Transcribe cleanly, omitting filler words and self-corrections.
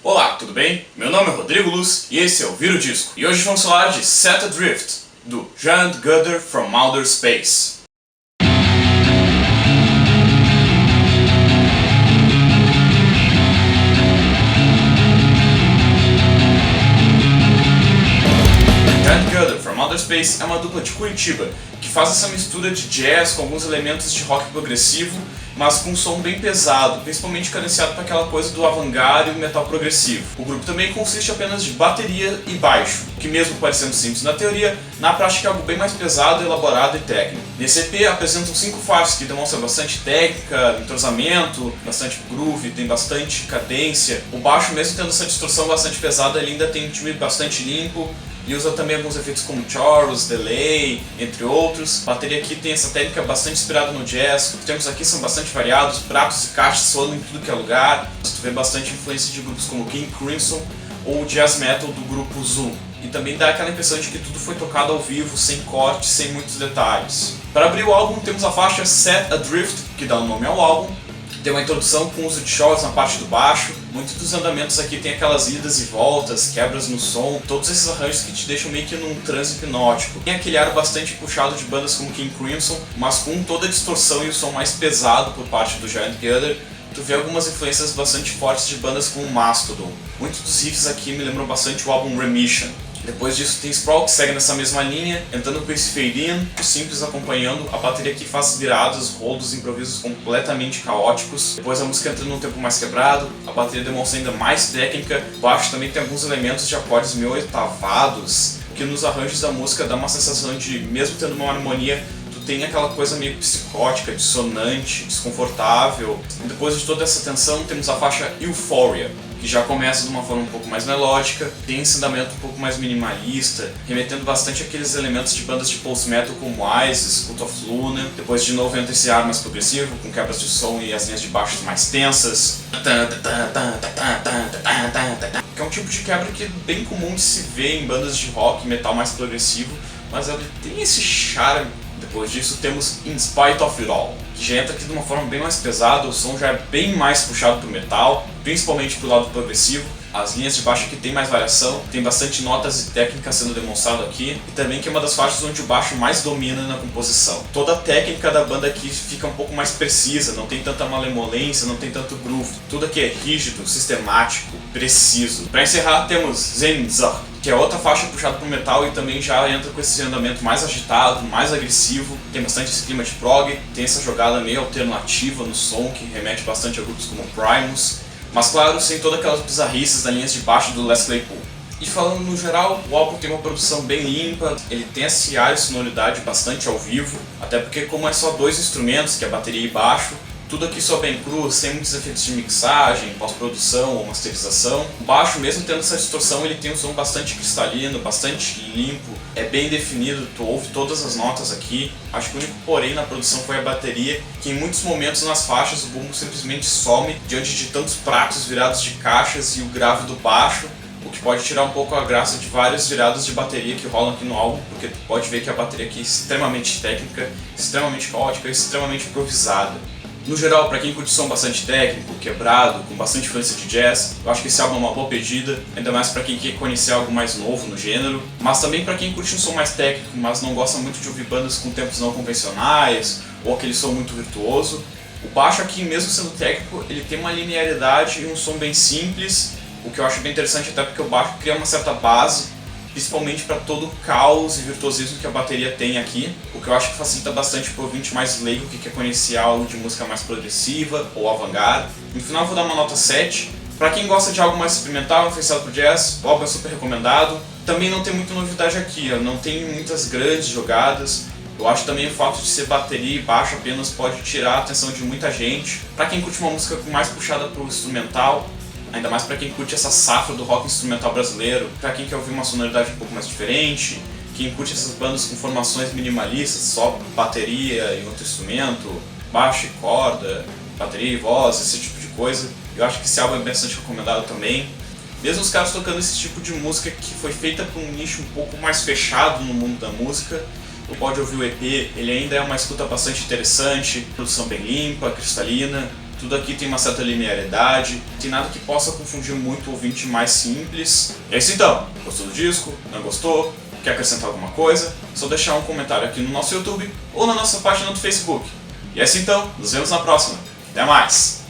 Olá, tudo bem? Meu nome é Rodrigo Luz e esse é o Vira o Disco. E hoje vamos falar de Set Adrift, do Giant Gunner from Outer Space. Giant Gunner from Outer Space é uma dupla de Curitiba que faz essa mistura de jazz com alguns elementos de rock progressivo, mas com um som bem pesado, principalmente cadenciado para aquela coisa do avant-garde e o metal progressivo. O grupo também consiste apenas de bateria e baixo, que mesmo parecendo simples na teoria, na prática é algo bem mais pesado, elaborado e técnico. Nesse EP apresentam 5 faixas que demonstram bastante técnica, entrosamento, bastante groove, tem bastante cadência. O baixo, mesmo tendo essa distorção bastante pesada, ele ainda tem um timbre bastante limpo, e usa também alguns efeitos como chorus, delay, entre outros. A bateria aqui tem essa técnica bastante inspirada no jazz. Os tempos aqui são bastante variados, pratos e caixas soando em tudo que é lugar. Tu vê bastante influência de grupos como King Crimson ou o jazz metal do grupo Zoom. E também dá aquela impressão de que tudo foi tocado ao vivo, sem cortes, sem muitos detalhes. Para abrir o álbum temos a faixa Set Adrift, que dá o nome ao álbum. Tem uma introdução com uso de chorus na parte do baixo. Muitos dos andamentos aqui tem aquelas idas e voltas, quebras no som, todos esses arranjos que te deixam meio que num transe hipnótico. Tem aquele ar bastante puxado de bandas como King Crimson, mas com toda a distorção e o som mais pesado por parte do Giant Gunner. Tu vê algumas influências bastante fortes de bandas como Mastodon. Muitos dos riffs aqui me lembram bastante o álbum Remission. Depois disso tem Sprawl, que segue nessa mesma linha, entrando com esse fade-in, simples acompanhando. A bateria aqui faz viradas, rolos, improvisos completamente caóticos. Depois a música entra num tempo mais quebrado, a bateria demonstra ainda mais técnica. O baixo também tem alguns elementos de acordes meio oitavados, que nos arranjos da música dá uma sensação de, mesmo tendo uma harmonia, tem aquela coisa meio psicótica, dissonante, desconfortável. E depois de toda essa tensão temos a faixa Euphoria, que já começa de uma forma um pouco mais melódica, tem esse andamento um pouco mais minimalista, remetendo bastante àqueles elementos de bandas de post-metal como Isis, Cult of Luna. Depois de novo entra esse ar mais progressivo, com quebras de som e as linhas de baixo mais tensas. Que é um tipo de quebra que é bem comum de se ver em bandas de rock e metal mais progressivo, mas ele tem esse charme. Depois disso temos In Spite of It All, que já entra aqui de uma forma bem mais pesada, o som já é bem mais puxado pro metal, principalmente pro lado progressivo. As linhas de baixo aqui tem mais variação, tem bastante notas e técnicas sendo demonstrado aqui, e também que é uma das faixas onde o baixo mais domina na composição. Toda a técnica da banda aqui fica um pouco mais precisa, não tem tanta malemolência, não tem tanto groove. Tudo aqui é rígido, sistemático, preciso. Para encerrar temos Zenza, que é outra faixa puxada pro metal e também já entra com esse andamento mais agitado, mais agressivo. Tem bastante esse clima de prog, tem essa jogada meio alternativa no som que remete bastante a grupos como Primus. Mas claro, sem todas aquelas bizarrices das linhas de baixo do Les Claypool. E falando no geral, o álbum tem uma produção bem limpa, ele tem esse ar e sonoridade bastante ao vivo, até porque como é só 2 instrumentos, que é bateria e baixo, tudo aqui só bem cru, sem muitos efeitos de mixagem, pós-produção ou masterização. O baixo, mesmo tendo essa distorção, ele tem um som bastante cristalino, bastante limpo, é bem definido, tu ouve todas as notas aqui. Acho que o único porém na produção foi a bateria, que em muitos momentos nas faixas o bumbo simplesmente some diante de tantos pratos virados de caixas e o grave do baixo, o que pode tirar um pouco a graça de várias viradas de bateria que rolam aqui no álbum, porque tu pode ver que a bateria aqui é extremamente técnica, extremamente caótica e extremamente improvisada. No geral, para quem curte som bastante técnico, quebrado, com bastante influência de jazz, eu acho que esse álbum é uma boa pedida, ainda mais para quem quer conhecer algo mais novo no gênero, mas também para quem curte um som mais técnico, mas não gosta muito de ouvir bandas com tempos não convencionais, ou aquele som muito virtuoso. O baixo aqui, mesmo sendo técnico, ele tem uma linearidade e um som bem simples, o que eu acho bem interessante até porque o baixo cria uma certa base, principalmente para todo o caos e virtuosismo que a bateria tem aqui, o que eu acho que facilita bastante para o ouvinte mais leigo que quer conhecer algo de música mais progressiva ou avant-garde. No final eu vou dar uma nota 7. Para quem gosta de algo mais experimental, influenciado por jazz, o álbum é super recomendado. Também não tem muita novidade aqui, não tem muitas grandes jogadas. Eu acho também o fato de ser bateria e baixo apenas pode tirar a atenção de muita gente. Para quem curte uma música mais puxada para o instrumental, ainda mais para quem curte essa safra do rock instrumental brasileiro, para quem quer ouvir uma sonoridade um pouco mais diferente, quem curte essas bandas com formações minimalistas, só bateria e outro instrumento, baixo e corda, bateria e voz, esse tipo de coisa, eu acho que esse álbum é bastante recomendado também. Mesmo os caras tocando esse tipo de música que foi feita para um nicho um pouco mais fechado no mundo da música, tu pode ouvir o EP, ele ainda é uma escuta bastante interessante, produção bem limpa, cristalina, Tudo aqui tem uma certa linearidade, não tem nada que possa confundir muito o ouvinte mais simples. É isso então, gostou do disco? Não gostou? Quer acrescentar alguma coisa? É só deixar um comentário aqui no nosso YouTube ou na nossa página do Facebook. E é assim então, nos vemos na próxima. Até mais!